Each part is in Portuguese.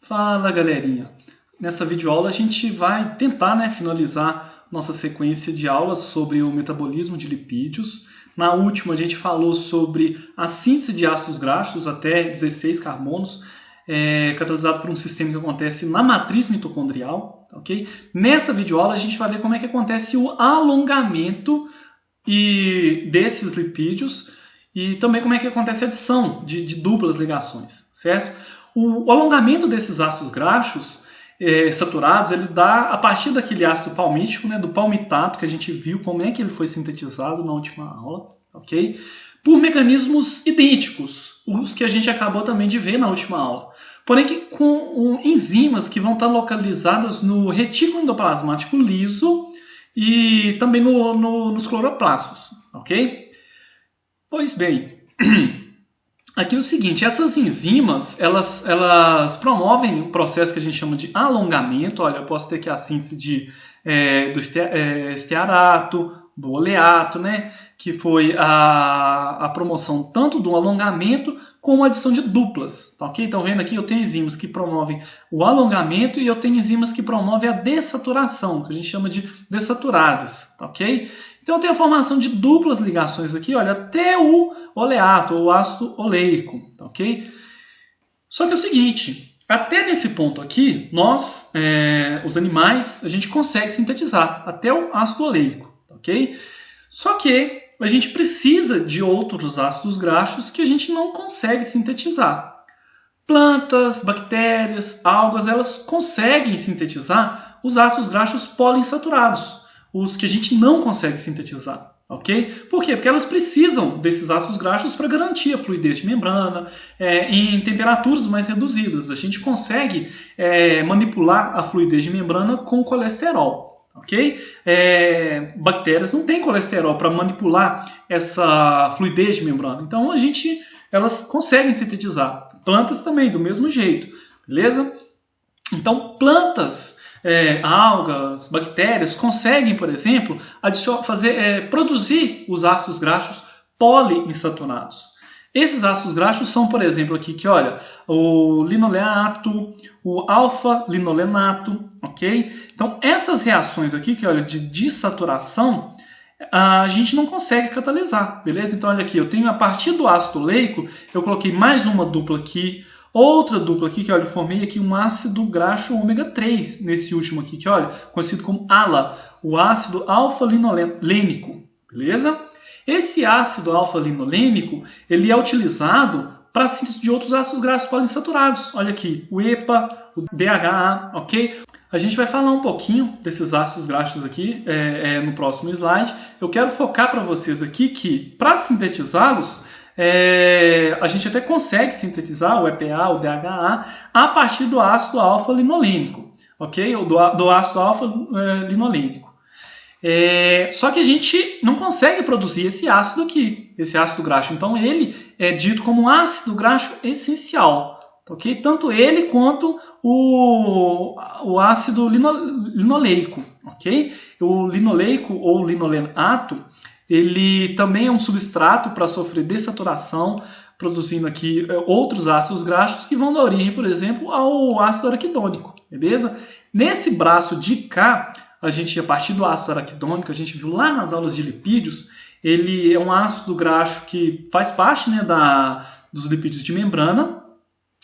Fala, galerinha! Nessa videoaula a gente vai tentar finalizar nossa sequência de aulas sobre o metabolismo de lipídios. Na última a gente falou sobre a síntese de ácidos graxos até 16 carbonos, catalisado por um sistema que acontece na matriz mitocondrial. Okay? Nessa videoaula a gente vai ver como é que acontece o alongamento desses lipídios e também como é que acontece a adição de duplas ligações, certo? O alongamento desses ácidos graxos saturados, ele dá a partir daquele ácido palmítico, do palmitato, que a gente viu como é que ele foi sintetizado na última aula, ok? Por mecanismos idênticos, os que a gente acabou também de ver na última aula. Porém, com enzimas que vão estar localizadas no retículo endoplasmático liso e também nos cloroplastos, ok? Pois bem, aqui é o seguinte, essas enzimas, elas promovem um processo que a gente chama de alongamento. Olha, eu posso ter aqui a síntese do estearato, do oleato, que foi a promoção tanto do alongamento como a adição de duplas, tá ok? Então, vendo aqui, eu tenho enzimas que promovem o alongamento e eu tenho enzimas que promovem a dessaturação, que a gente chama de dessaturases, tá ok? Então eu tenho a formação de duplas ligações aqui, olha, até o oleato, ou ácido oleico, tá ok? Só que é o seguinte, até nesse ponto aqui, nós, os animais, a gente consegue sintetizar até o ácido oleico, tá ok? Só que a gente precisa de outros ácidos graxos que a gente não consegue sintetizar. Plantas, bactérias, algas, elas conseguem sintetizar os ácidos graxos poliinsaturados, os que a gente não consegue sintetizar, ok? Por quê? Porque elas precisam desses ácidos graxos para garantir a fluidez de membrana em temperaturas mais reduzidas. A gente consegue manipular a fluidez de membrana com colesterol, ok? Bactérias não têm colesterol para manipular essa fluidez de membrana, então elas conseguem sintetizar. Plantas também, do mesmo jeito, beleza? Então, plantas, algas, bactérias conseguem, por exemplo, produzir os ácidos graxos poliinsaturados. Esses ácidos graxos são, por exemplo, aqui que olha, o linoleato, o alfa-linolenato, ok? Então, essas reações aqui que olha de dessaturação, a gente não consegue catalisar, beleza? Então, olha aqui, eu tenho a partir do ácido oleico, eu coloquei mais uma dupla aqui, outra dupla aqui, que olha, eu formei aqui um ácido graxo ômega 3, nesse último aqui, que olha, conhecido como ALA, o ácido alfa-linolênico, beleza? Esse ácido alfa-linolênico, ele é utilizado para a síntese de outros ácidos graxos poliinsaturados. Olha aqui, o EPA, o DHA, ok? A gente vai falar um pouquinho desses ácidos graxos aqui no próximo slide. Eu quero focar para vocês aqui que, para sintetizá-los, a gente até consegue sintetizar o EPA, o DHA, a partir do ácido alfa-linolênico, ok? Ou do ácido alfa-linolênico. Só que a gente não consegue produzir esse ácido aqui, esse ácido graxo. Então ele é dito como um ácido graxo essencial, ok? Tanto ele quanto o ácido linoleico, ok? O linoleico ou linolenato, ele também é um substrato para sofrer dessaturação, produzindo aqui outros ácidos graxos que vão dar origem, por exemplo, ao ácido araquidônico, beleza? Nesse braço de cá, a partir do ácido araquidônico, a gente viu lá nas aulas de lipídios, ele é um ácido graxo que faz parte dos lipídios de membrana,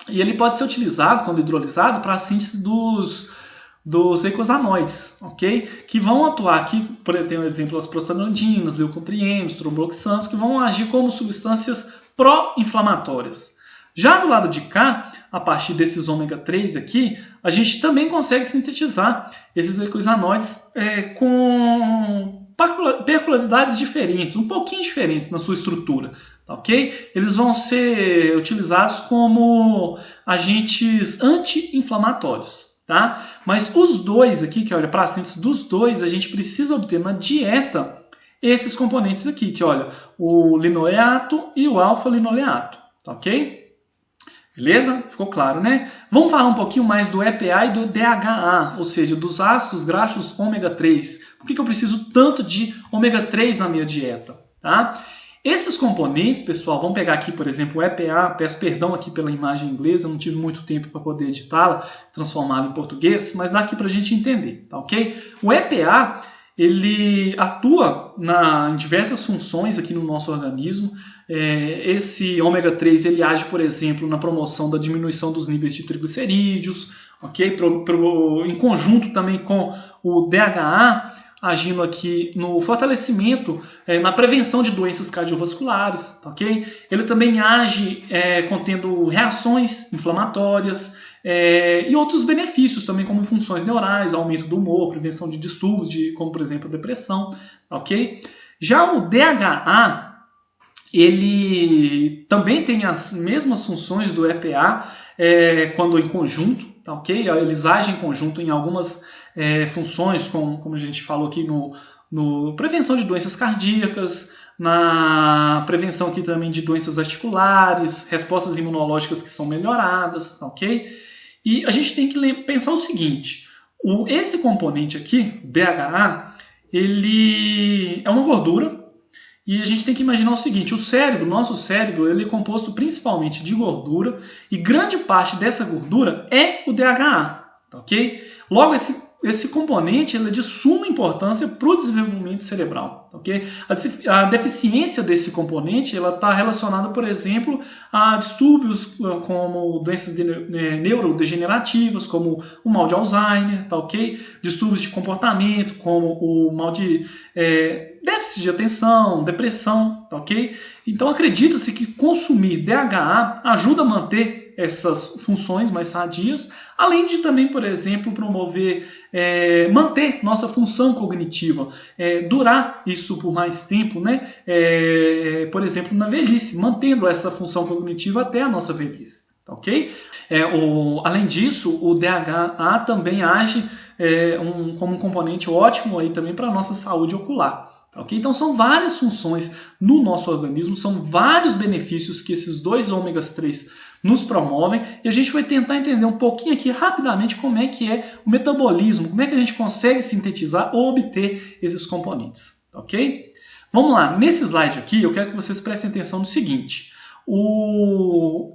e ele pode ser utilizado, quando hidrolisado, para a síntese dos eicosanoides, ok? Que vão atuar aqui, por exemplo, as prostaglandinas, leucotrienos, tromboxanos, que vão agir como substâncias pró-inflamatórias. Já do lado de cá, a partir desses ômega 3 aqui, a gente também consegue sintetizar esses eicosanoides com peculiaridades diferentes, um pouquinho diferentes na sua estrutura, tá ok? Eles vão ser utilizados como agentes anti-inflamatórios, tá? Mas os dois aqui, que olha, para a síntese dos dois, a gente precisa obter na dieta esses componentes aqui, que olha, o linoleato e o alfa-linoleato, tá ok? Beleza? Ficou claro, né? Vamos falar um pouquinho mais do EPA e do DHA, ou seja, dos ácidos graxos ômega 3. Por que eu preciso tanto de ômega 3 na minha dieta? Tá? Esses componentes, pessoal, vamos pegar aqui, por exemplo, o EPA, peço perdão aqui pela imagem inglesa, eu não tive muito tempo para poder editá-la, transformá-la em português, mas dá aqui para a gente entender, tá ok? O EPA, ele atua em diversas funções aqui no nosso organismo. Esse ômega 3 ele age, por exemplo, na promoção da diminuição dos níveis de triglicerídeos, ok? Em conjunto também com o DHA, agindo aqui no fortalecimento, na prevenção de doenças cardiovasculares, ok? Ele também age contendo reações inflamatórias e outros benefícios também, como funções neurais, aumento do humor, prevenção de distúrbios, como por exemplo a depressão, ok? Já o DHA, ele também tem as mesmas funções do EPA quando em conjunto, tá, ok? Eles agem em conjunto em algumas funções, como a gente falou aqui no prevenção de doenças cardíacas, na prevenção aqui também de doenças articulares, respostas imunológicas que são melhoradas, tá, ok? E a gente tem que pensar o seguinte, esse componente aqui, DHA, ele é uma gordura, e a gente tem que imaginar o seguinte, o nosso cérebro, ele é composto principalmente de gordura, e grande parte dessa gordura é o DHA, tá, ok? Logo, esse componente ele é de suma importância para o desenvolvimento cerebral, ok? A deficiência desse componente está relacionada, por exemplo, a distúrbios como doenças neurodegenerativas, como o mal de Alzheimer, tá, ok? Distúrbios de comportamento, como o mal de déficit de atenção, depressão, tá, ok? Então acredita-se que consumir DHA ajuda a manter essas funções mais sadias, além de também, por exemplo, promover, manter nossa função cognitiva, durar isso por mais tempo, né? Por exemplo, na velhice, mantendo essa função cognitiva até a nossa velhice, ok? Além disso, o DHA também age como um componente ótimo aí também para a nossa saúde ocular. Okay? Então são várias funções no nosso organismo, são vários benefícios que esses dois ômegas 3 nos promovem e a gente vai tentar entender um pouquinho aqui rapidamente como é que é o metabolismo, como é que a gente consegue sintetizar ou obter esses componentes, ok? Vamos lá, nesse slide aqui eu quero que vocês prestem atenção no seguinte,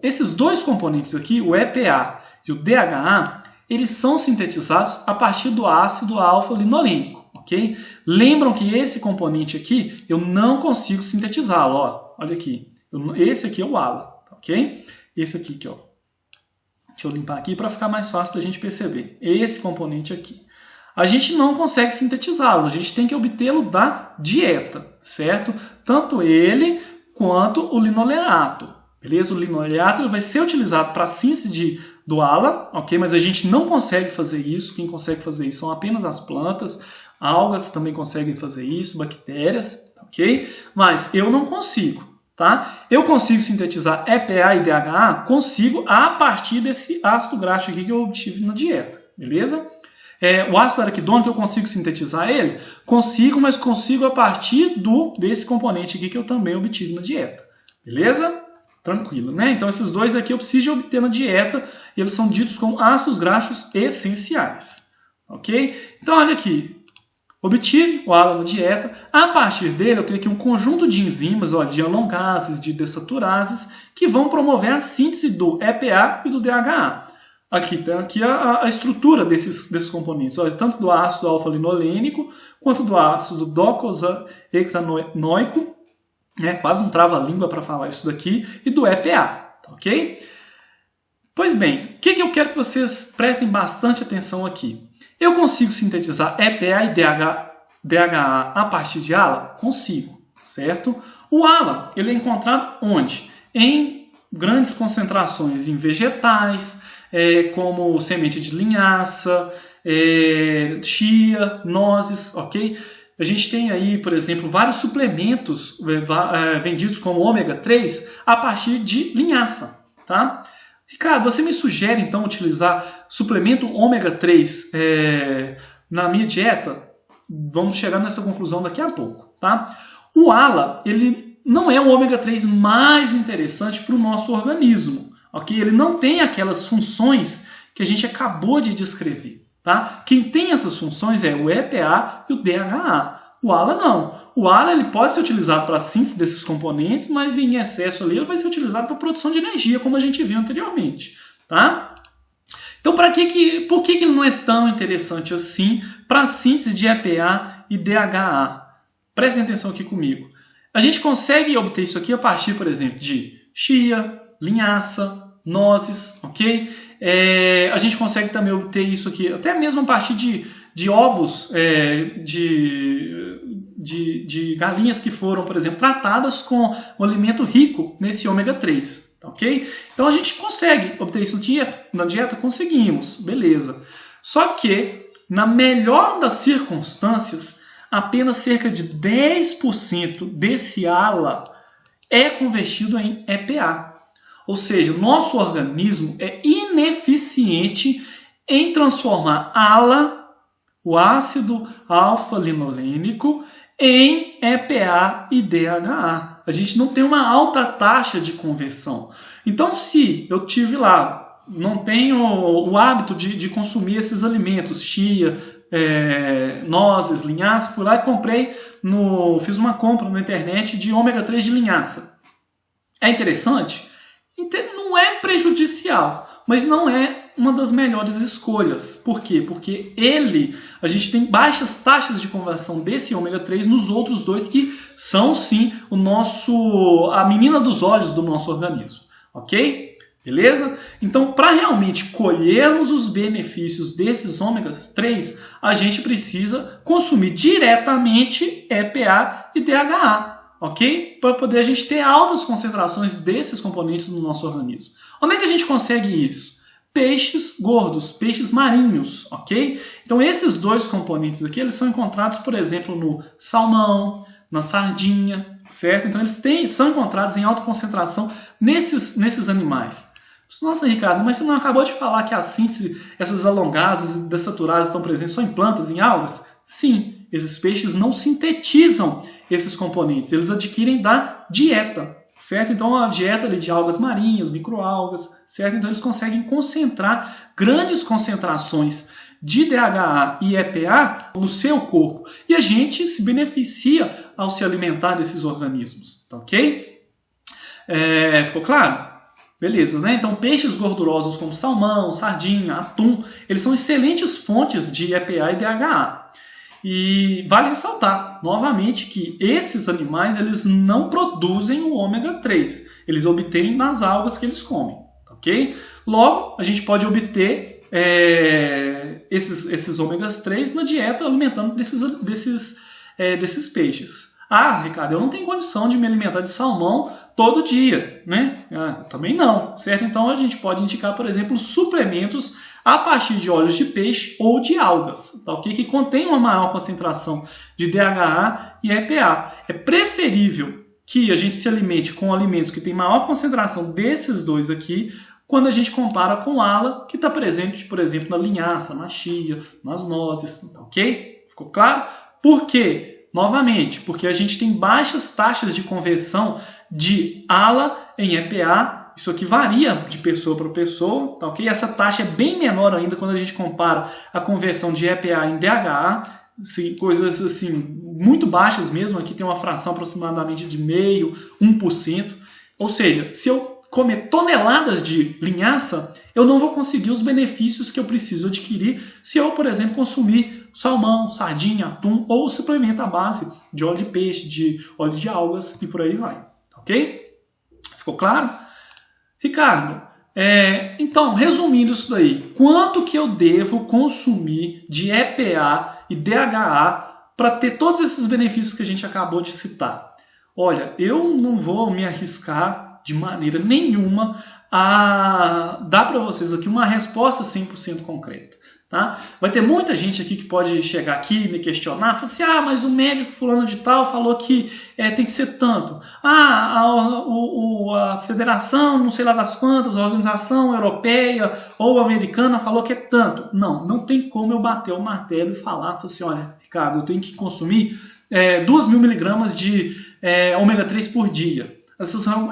esses dois componentes aqui, o EPA e o DHA, eles são sintetizados a partir do ácido alfa-linolênico. Okay? Lembram que esse componente aqui eu não consigo sintetizá-lo. Olha aqui. Esse aqui é o ALA. Okay? Esse aqui, ó. Deixa eu limpar aqui para ficar mais fácil da gente perceber. Esse componente aqui. A gente não consegue sintetizá-lo. A gente tem que obtê-lo da dieta. Certo? Tanto ele quanto o linoleato. Beleza? O linoleato ele vai ser utilizado para a síntese do ALA. Okay? Mas a gente não consegue fazer isso. Quem consegue fazer isso são apenas as plantas. Algas também conseguem fazer isso, bactérias, ok? Mas eu não consigo, tá? Eu consigo sintetizar EPA e DHA? Consigo a partir desse ácido graxo aqui que eu obtive na dieta, beleza? O ácido araquidônico eu consigo sintetizar ele? Consigo, mas consigo a partir desse componente aqui que eu também obtive na dieta, beleza? Tranquilo, né? Então esses dois aqui eu preciso obter na dieta e eles são ditos como ácidos graxos essenciais, ok? Então olha aqui. Obtive o ALA na dieta, a partir dele eu tenho aqui um conjunto de enzimas, de alongases, de desaturases, que vão promover a síntese do EPA e do DHA. Aqui tem a estrutura desses componentes, tanto do ácido alfa-linolênico, quanto do ácido docosahexanoico, quase um trava-língua para falar isso daqui, e do EPA, ok? Pois bem, o que eu quero que vocês prestem bastante atenção aqui? Eu consigo sintetizar EPA e DHA a partir de ALA? Consigo, certo? O ALA ele é encontrado onde? Em grandes concentrações em vegetais, como semente de linhaça, chia, nozes, ok? A gente tem aí, por exemplo, vários suplementos vendidos como ômega 3 a partir de linhaça, tá? Ricardo, você me sugere então utilizar suplemento ômega 3 na minha dieta? Vamos chegar nessa conclusão daqui a pouco, tá? O ALA, ele não é o ômega 3 mais interessante para o nosso organismo, ok? Ele não tem aquelas funções que a gente acabou de descrever, tá? Quem tem essas funções é o EPA e o DHA, O ALA não. O ALA ele pode ser utilizado para a síntese desses componentes, mas em excesso ali ele vai ser utilizado para a produção de energia, como a gente viu anteriormente. Tá? Então, por que ele não é tão interessante assim para a síntese de EPA e DHA? Prestem atenção aqui comigo. A gente consegue obter isso aqui a partir, por exemplo, de chia, linhaça, nozes, ok? A gente consegue também obter isso aqui até mesmo a partir de ovos de galinhas que foram, por exemplo, tratadas com um alimento rico nesse ômega 3. Ok? Então a gente consegue obter isso na dieta? Conseguimos, beleza. Só que, na melhor das circunstâncias, apenas cerca de 10% desse ALA é convertido em EPA. Ou seja, o nosso organismo é ineficiente em transformar ALA, o ácido alfa-linolênico, em EPA e DHA. A gente não tem uma alta taxa de conversão. Então, se eu tive lá, não tenho o hábito de consumir esses alimentos, chia, nozes, linhaça, fui lá e comprei, fiz uma compra na internet de ômega 3 de linhaça. É interessante? Não é prejudicial, mas não é uma das melhores escolhas. Por quê? Porque a gente tem baixas taxas de conversão desse ômega 3 nos outros dois que são sim a menina dos olhos do nosso organismo. Ok? Beleza? Então, para realmente colhermos os benefícios desses ômegas 3, a gente precisa consumir diretamente EPA e DHA. Ok? Para poder a gente ter altas concentrações desses componentes no nosso organismo. Onde é que a gente consegue isso? Peixes gordos, peixes marinhos, ok? Então esses dois componentes aqui, eles são encontrados, por exemplo, no salmão, na sardinha, certo? Então eles são encontrados em alta concentração nesses animais. Nossa, Ricardo, mas você não acabou de falar que a síntese, essas alongases e dessaturases estão presentes só em plantas, em algas? Sim, esses peixes não sintetizam esses componentes, eles adquirem da dieta. Certo? Então a dieta ali de algas marinhas, microalgas, certo? Então eles conseguem concentrar grandes concentrações de DHA e EPA no seu corpo. E a gente se beneficia ao se alimentar desses organismos, tá ok? Ficou claro? Beleza, né? Então peixes gordurosos como salmão, sardinha, atum, eles são excelentes fontes de EPA e DHA. E vale ressaltar, novamente, que esses animais eles não produzem o ômega 3. Eles obtêm nas algas que eles comem, ok? Logo, a gente pode obter esses ômegas 3 na dieta alimentando desses peixes. Ah, Ricardo, eu não tenho condição de me alimentar de salmão todo dia, né? Também não, certo? Então a gente pode indicar, por exemplo, suplementos a partir de óleos de peixe ou de algas, tá, okay? Que contém uma maior concentração de DHA e EPA. É preferível que a gente se alimente com alimentos que têm maior concentração desses dois aqui, quando a gente compara com o ALA, que está presente, por exemplo, na linhaça, na chia, nas nozes, tá, ok? Ficou claro? Por quê? Novamente, porque a gente tem baixas taxas de conversão de ALA em EPA. Isso aqui varia de pessoa para pessoa, tá ok? Essa taxa é bem menor ainda quando a gente compara a conversão de EPA em DHA, assim, coisas assim muito baixas mesmo. Aqui tem uma fração aproximadamente de 0,5%, 1%. Ou seja, se eu comer toneladas de linhaça, eu não vou conseguir os benefícios que eu preciso adquirir se eu, por exemplo, consumir salmão, sardinha, atum ou suplemento à base de óleo de peixe, de óleo de algas e por aí vai. Ok? Ficou claro? Ricardo, então, resumindo isso daí, quanto que eu devo consumir de EPA e DHA para ter todos esses benefícios que a gente acabou de citar? Olha, eu não vou me arriscar de maneira nenhuma a dar para vocês aqui uma resposta 100% concreta. Tá? Vai ter muita gente aqui que pode chegar aqui e me questionar, falar assim, mas o médico fulano de tal falou que tem que ser tanto. A federação, não sei lá das quantas, a organização europeia ou americana falou que é tanto. Não tem como eu bater o martelo e falar assim, olha, Ricardo, eu tenho que consumir 2.000 miligramas de ômega 3 por dia.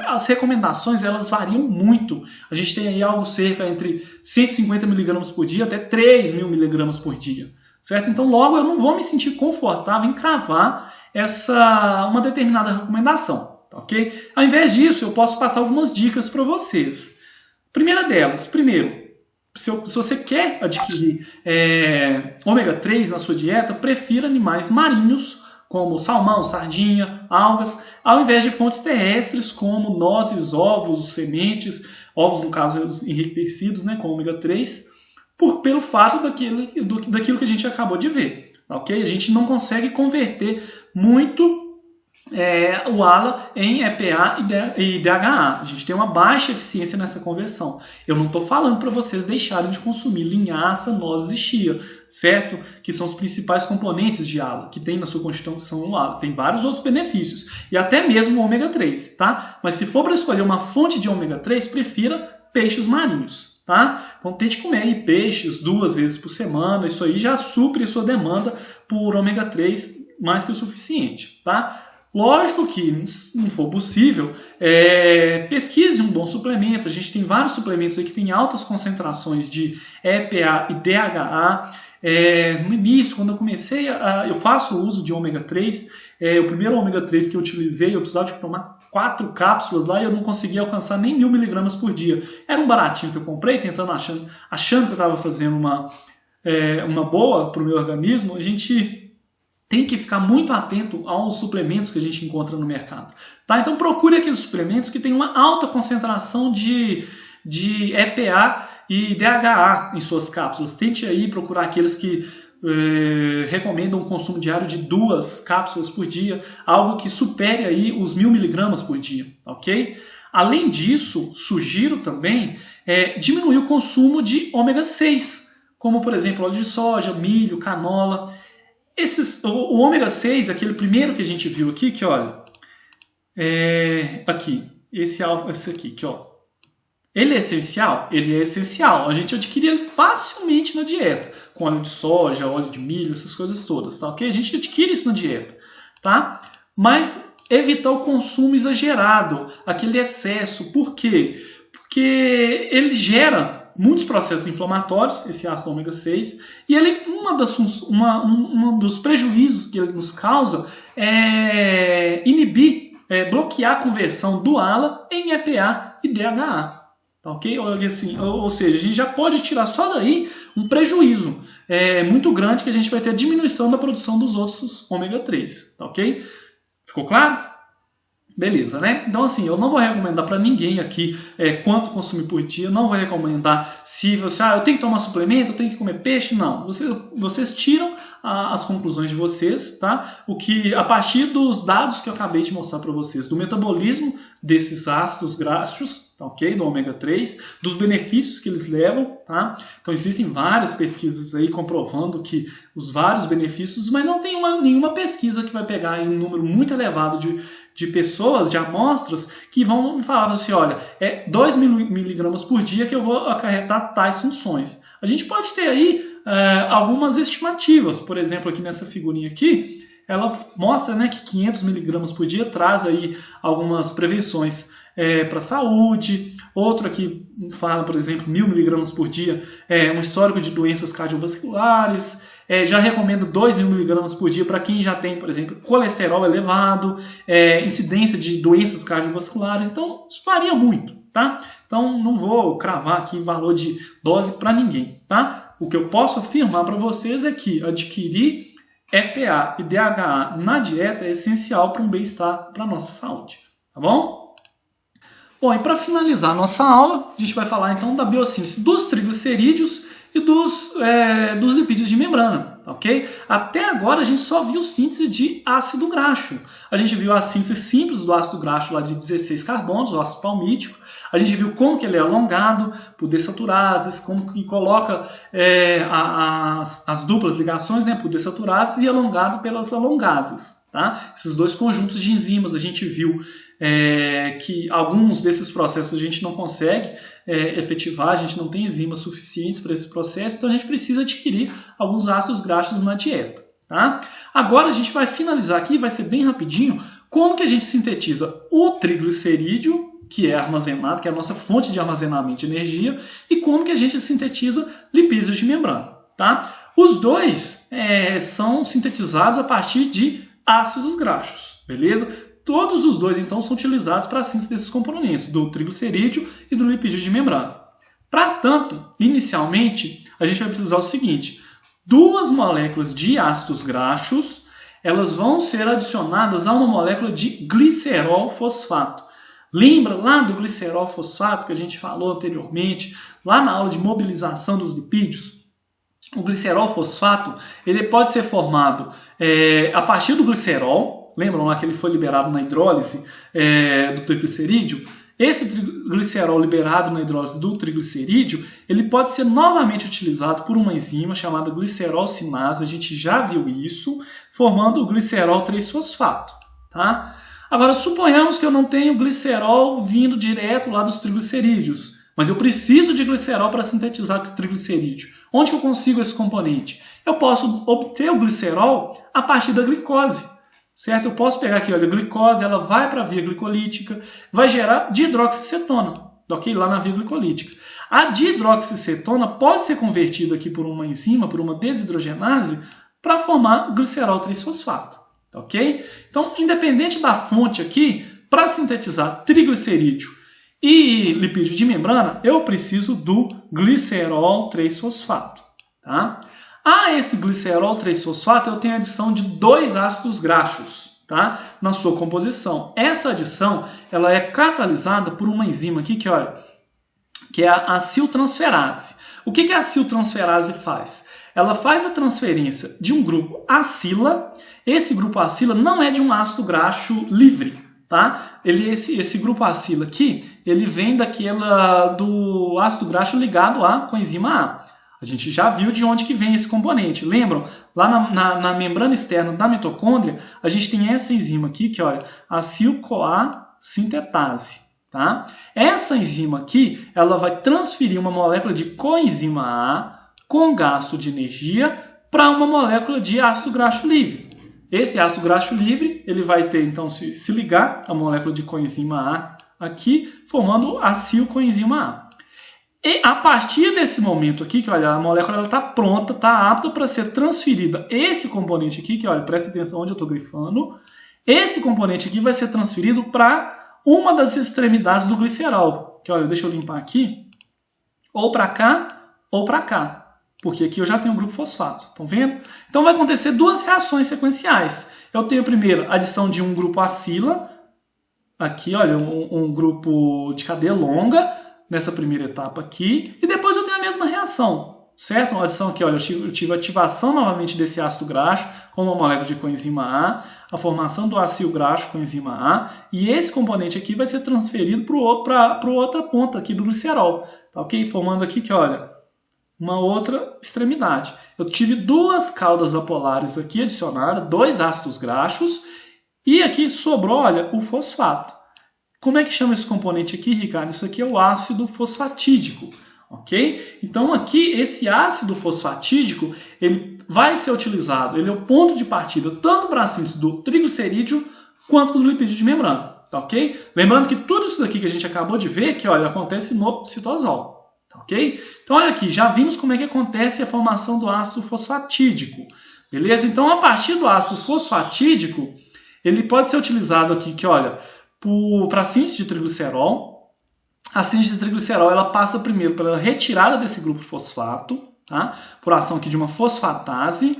As recomendações elas variam muito. A gente tem aí algo cerca entre 150 mg por dia até 3.000 mg por dia, certo? Então, logo, eu não vou me sentir confortável em cravar uma determinada recomendação, ok? Ao invés disso, eu posso passar algumas dicas para vocês. Primeira delas, se você quer adquirir ômega 3 na sua dieta, prefira animais marinhos, como salmão, sardinha, algas, ao invés de fontes terrestres, como nozes, ovos, sementes, ovos, no caso, enriquecidos, né, com ômega 3, pelo fato daquilo que a gente acabou de ver. Okay? A gente não consegue converter muito o ALA em EPA e DHA. A gente tem uma baixa eficiência nessa conversão. Eu não estou falando para vocês deixarem de consumir linhaça, nozes e chia, certo? Que são os principais componentes de ALA, que tem na sua constituição o ALA. Tem vários outros benefícios, e até mesmo o ômega 3, tá? Mas se for para escolher uma fonte de ômega 3, prefira peixes marinhos. Tá? Então tente comer aí peixes 2 vezes por semana, isso aí já supre a sua demanda por ômega 3 mais que o suficiente. Tá? Lógico que, se não for possível, pesquise um bom suplemento. A gente tem vários suplementos aí que têm altas concentrações de EPA e DHA. No início, quando eu comecei, eu faço o uso de ômega 3. O primeiro ômega 3 que eu utilizei, eu precisava de tomar 4 cápsulas lá e eu não conseguia alcançar nem 1000 miligramas por dia. Era um baratinho que eu comprei, achando que eu estava fazendo uma boa para o meu organismo. A gente tem que ficar muito atento aos suplementos que a gente encontra no mercado. Tá? Então procure aqueles suplementos que têm uma alta concentração de EPA e DHA em suas cápsulas. Tente aí procurar aqueles que recomendam um consumo diário de 2 cápsulas por dia, algo que supere aí os 1000 miligramas por dia, ok? Além disso, sugiro também diminuir o consumo de ômega 6, como por exemplo óleo de soja, milho, canola. O ômega 6, aquele primeiro que a gente viu aqui, que olha, aqui, esse aqui, que ó, ele é essencial? Ele é essencial. A gente adquire ele facilmente na dieta, com óleo de soja, óleo de milho, essas coisas todas, tá ok? A gente adquire isso na dieta, tá? Mas evitar o consumo exagerado, aquele excesso. Por quê? Porque ele gera muitos processos inflamatórios, esse ácido ômega 6, e ele, um dos prejuízos que ele nos causa é bloquear a conversão do ALA em EPA e DHA. Tá, ok? Ou seja, a gente já pode tirar só daí um prejuízo muito grande, que a gente vai ter a diminuição da produção dos outros ômega 3. Tá, ok? Ficou claro? Beleza, né? Então, assim, eu não vou recomendar para ninguém aqui quanto consumir por dia. Não vou recomendar se você, eu tenho que tomar suplemento, eu tenho que comer peixe. Não. Vocês tiram as conclusões de vocês, tá? A partir dos dados que eu acabei de mostrar para vocês, do metabolismo desses ácidos graxos, tá, ok? Do ômega 3, dos benefícios que eles levam, tá? Então, existem várias pesquisas aí comprovando que os vários benefícios, mas não tem nenhuma pesquisa que vai pegar um número muito elevado de pessoas, de amostras, que vão me falar assim, olha, 2 miligramas por dia que eu vou acarretar tais funções. A gente pode ter aí algumas estimativas. Por exemplo, aqui nessa figurinha aqui, ela mostra, né, que 500 miligramas por dia traz aí algumas prevenções para a saúde. Outro aqui fala, por exemplo, 1000 miligramas por dia, um histórico de doenças cardiovasculares. Já recomendo 2.000 miligramas por dia para quem já tem, por exemplo, colesterol elevado, incidência de doenças cardiovasculares. Então, isso varia muito, tá? Então, não vou cravar aqui valor de dose para ninguém, tá? O que eu posso afirmar para vocês é que adquirir EPA e DHA na dieta é essencial para um bem-estar, para a nossa saúde, tá bom? Bom, e para finalizar a nossa aula, a gente vai falar então da biossíntese dos triglicerídeos e dos lipídios de membrana, ok? Até agora a gente só viu síntese de ácido graxo. A gente viu a síntese simples do ácido graxo lá de 16 carbonos, o ácido palmítico. A gente viu como que ele é alongado por desaturases, como que coloca as duplas ligações, né, por desaturases, e alongado pelas alongases. Tá? Esses dois conjuntos de enzimas, a gente viu que alguns desses processos a gente não consegue efetivar, a gente não tem enzimas suficientes para esse processo, então a gente precisa adquirir alguns ácidos graxos na dieta. Tá? Agora a gente vai finalizar aqui, vai ser bem rapidinho, como que a gente sintetiza o triglicerídeo, que é armazenado, que é a nossa fonte de armazenamento de energia, e como que a gente sintetiza lipídios de membrana. Tá? Os dois são sintetizados a partir de ácidos graxos, beleza? Todos os dois, então, são utilizados para a síntese desses componentes, do triglicerídeo e do lipídio de membrana. Para tanto, inicialmente, a gente vai precisar o seguinte: duas moléculas de ácidos graxos, elas vão ser adicionadas a uma molécula de glicerol fosfato. Lembra lá do glicerol fosfato que a gente falou anteriormente, lá na aula de mobilização dos lipídios? O glicerol fosfato ele pode ser formado a partir do glicerol. Lembram lá que ele foi liberado na hidrólise do triglicerídeo? Esse glicerol liberado na hidrólise do triglicerídeo, ele pode ser novamente utilizado por uma enzima chamada glicerol-cinase, a gente já viu isso, formando o glicerol 3-fosfato, tá? Agora, suponhamos que eu não tenho glicerol vindo direto lá dos triglicerídeos, mas eu preciso de glicerol para sintetizar o triglicerídeo. Onde que eu consigo esse componente? Eu posso obter o glicerol a partir da glicose. Certo? Eu posso pegar aqui, olha, a glicose, ela vai para a via glicolítica, vai gerar dihidroxicetona, ok? Lá na via glicolítica. A dihidroxicetona pode ser convertida aqui por uma enzima, por uma desidrogenase, para formar glicerol 3-fosfato, ok? Então, independente da fonte aqui, para sintetizar triglicerídeo e lipídio de membrana, eu preciso do glicerol 3-fosfato, tá? A esse glicerol 3-fosfato eu tenho a adição de 2 ácidos graxos, tá? Na sua composição. Essa adição ela é catalisada por uma enzima aqui que é a aciltransferase. O que a aciltransferase faz? Ela faz a transferência de um grupo acila. Esse grupo acila não é de um ácido graxo livre, tá? Esse grupo acila aqui, ele vem do ácido graxo ligado à coenzima A. A gente já viu de onde que vem esse componente. Lembram? Lá na membrana externa da mitocôndria, a gente tem essa enzima aqui, que olha, acil-CoA sintetase. Tá? Essa enzima aqui, ela vai transferir uma molécula de coenzima A com gasto de energia para uma molécula de ácido graxo livre. Esse ácido graxo livre, ele vai ter, então, se ligar à molécula de coenzima A aqui, formando acil-coenzima A. E a partir desse momento aqui, que olha, a molécula está pronta, está apta para ser transferida. Esse componente aqui, que olha, presta atenção onde eu estou grifando, esse componente aqui vai ser transferido para uma das extremidades do glicerol. Que olha, deixa eu limpar aqui, ou para cá, ou para cá. Porque aqui eu já tenho um grupo fosfato, estão vendo? Então vai acontecer duas reações sequenciais. Eu tenho primeiro a adição de um grupo acila, aqui olha, um grupo de cadeia longa, nessa primeira etapa aqui, e depois eu tenho a mesma reação, certo? Uma adição aqui, olha, eu tive ativação novamente desse ácido graxo com uma molécula de coenzima a formação do acil graxo com enzima A, e esse componente aqui vai ser transferido para outra ponta aqui do glicerol, tá ok? Formando aqui que, olha, uma outra extremidade. Eu tive duas caudas apolares aqui adicionadas, 2 ácidos graxos, e aqui sobrou, olha, o fosfato. Como é que chama esse componente aqui, Ricardo? Isso aqui é o ácido fosfatídico, ok? Então aqui, esse ácido fosfatídico, ele vai ser utilizado, ele é o ponto de partida tanto para a síntese do triglicerídeo quanto do lipídio de membrana, ok? Lembrando que tudo isso daqui que a gente acabou de ver, que olha, acontece no citosol, ok? Então olha aqui, já vimos como é que acontece a formação do ácido fosfatídico, beleza? Então a partir do ácido fosfatídico, ele pode ser utilizado aqui, que olha, para a síntese de triglicerol. A síntese de triglicerol ela passa primeiro pela retirada desse grupo fosfato, tá? Por ação aqui de uma fosfatase.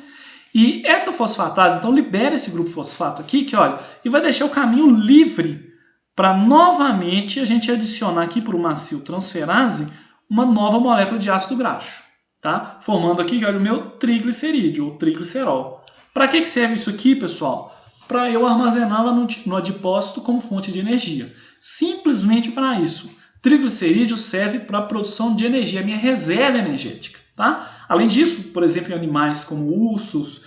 E essa fosfatase, então, libera esse grupo fosfato aqui, que olha, e vai deixar o caminho livre para novamente a gente adicionar aqui por uma aciltransferase uma nova molécula de ácido graxo, tá? Formando aqui, olha, o meu triglicerídeo, ou triglicerol. Para que serve isso aqui, pessoal? Para eu armazená-la no adipócito como fonte de energia. Simplesmente para isso. Triglicerídeo serve para a produção de energia, a minha reserva energética. Tá? Além disso, por exemplo, em animais como ursos,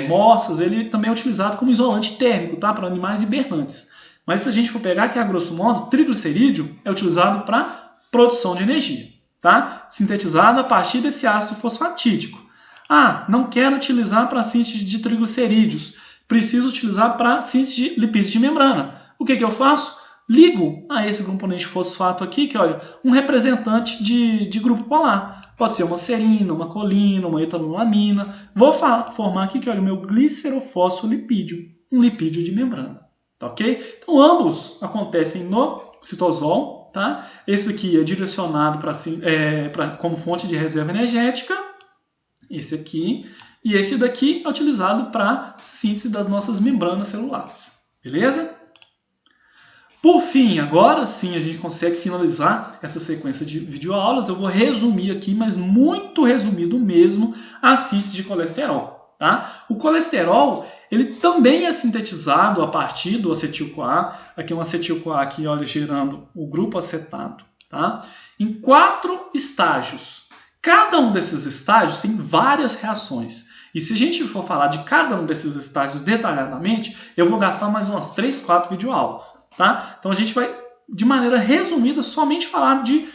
moças, ele também é utilizado como isolante térmico, tá? Para animais hibernantes. Mas se a gente for pegar aqui a grosso modo, triglicerídeo é utilizado para produção de energia, tá? Sintetizado a partir desse ácido fosfatídico. Ah, não quero utilizar para síntese de triglicerídeos. Preciso utilizar para síntese de lipídios de membrana. O que eu faço? Ligo a esse componente fosfato aqui, que olha, um representante de grupo polar. Pode ser uma serina, uma colina, uma etanolamina. Vou formar aqui que olha, o meu glicerofosfolipídio, um lipídio de membrana. Tá ok? Então ambos acontecem no citosol. Tá? Esse aqui é direcionado como fonte de reserva energética. Esse aqui. E esse daqui é utilizado para síntese das nossas membranas celulares. Beleza? Por fim, agora sim a gente consegue finalizar essa sequência de videoaulas. Eu vou resumir aqui, mas muito resumido mesmo, a síntese de colesterol. Tá? O colesterol ele também é sintetizado a partir do acetil-CoA. Aqui um acetil-CoA aqui, olha, gerando o grupo acetato. Tá? Em 4 estágios. Cada um desses estágios tem várias reações. E se a gente for falar de cada um desses estágios detalhadamente, eu vou gastar mais umas 3, 4 videoaulas. Tá? Então a gente vai, de maneira resumida, somente falar de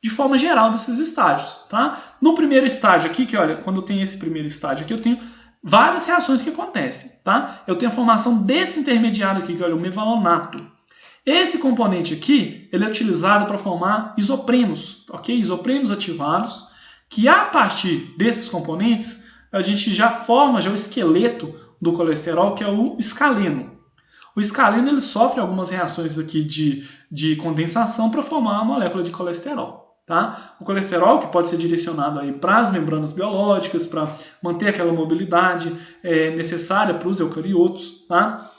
forma geral desses estágios. Tá? No primeiro estágio aqui, que olha, quando eu tenho esse primeiro estágio aqui, eu tenho várias reações que acontecem. Tá? Eu tenho a formação desse intermediário aqui, que olha, o mevalonato. Esse componente aqui, ele é utilizado para formar isoprenos, ok? Isoprenos ativados, que a partir desses componentes, a gente já forma o esqueleto do colesterol, que é o escaleno. O escaleno ele sofre algumas reações aqui de condensação para formar a molécula de colesterol. Tá? O colesterol que pode ser direcionado para as membranas biológicas, para manter aquela mobilidade necessária para os eucariotos. Tá?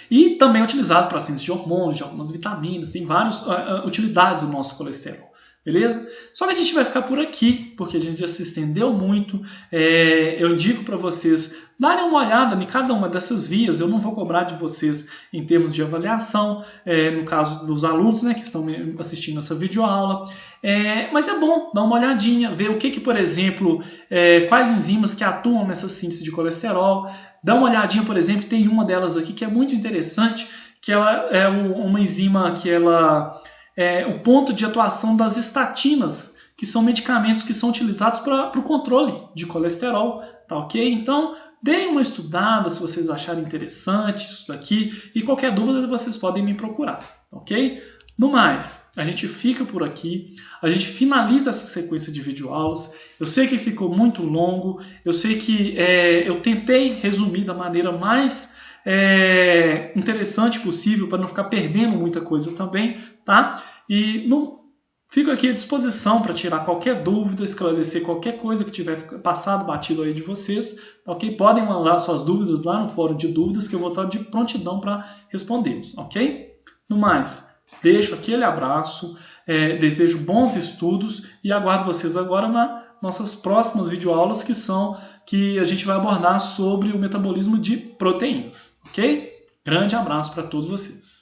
E também é utilizado para síntese de hormônios, de algumas vitaminas, tem várias utilidades do nosso colesterol. Beleza? Só que a gente vai ficar por aqui, porque a gente já se estendeu muito. Eu indico para vocês darem uma olhada em cada uma dessas vias. Eu não vou cobrar de vocês em termos de avaliação, no caso dos alunos, né, que estão assistindo essa videoaula. Mas é bom dar uma olhadinha, ver o que por exemplo, quais enzimas que atuam nessa síntese de colesterol. Dá uma olhadinha, por exemplo, tem uma delas aqui que é muito interessante, que ela é uma enzima que ela... o ponto de atuação das estatinas, que são medicamentos que são utilizados para o controle de colesterol, tá ok? Então, deem uma estudada se vocês acharem interessante isso daqui, e qualquer dúvida vocês podem me procurar, ok? No mais, a gente fica por aqui, a gente finaliza essa sequência de videoaulas. Eu sei que ficou muito longo, eu sei que eu tentei resumir da maneira mais interessante possível para não ficar perdendo muita coisa também, tá? E fico aqui à disposição para tirar qualquer dúvida, esclarecer qualquer coisa que tiver passado, batido aí de vocês, ok? Podem mandar suas dúvidas lá no fórum de dúvidas que eu vou estar de prontidão para respondê-los, ok? No mais, deixo aquele abraço, desejo bons estudos e aguardo vocês agora nas nossas próximas videoaulas que a gente vai abordar sobre o metabolismo de proteínas, ok? Grande abraço para todos vocês.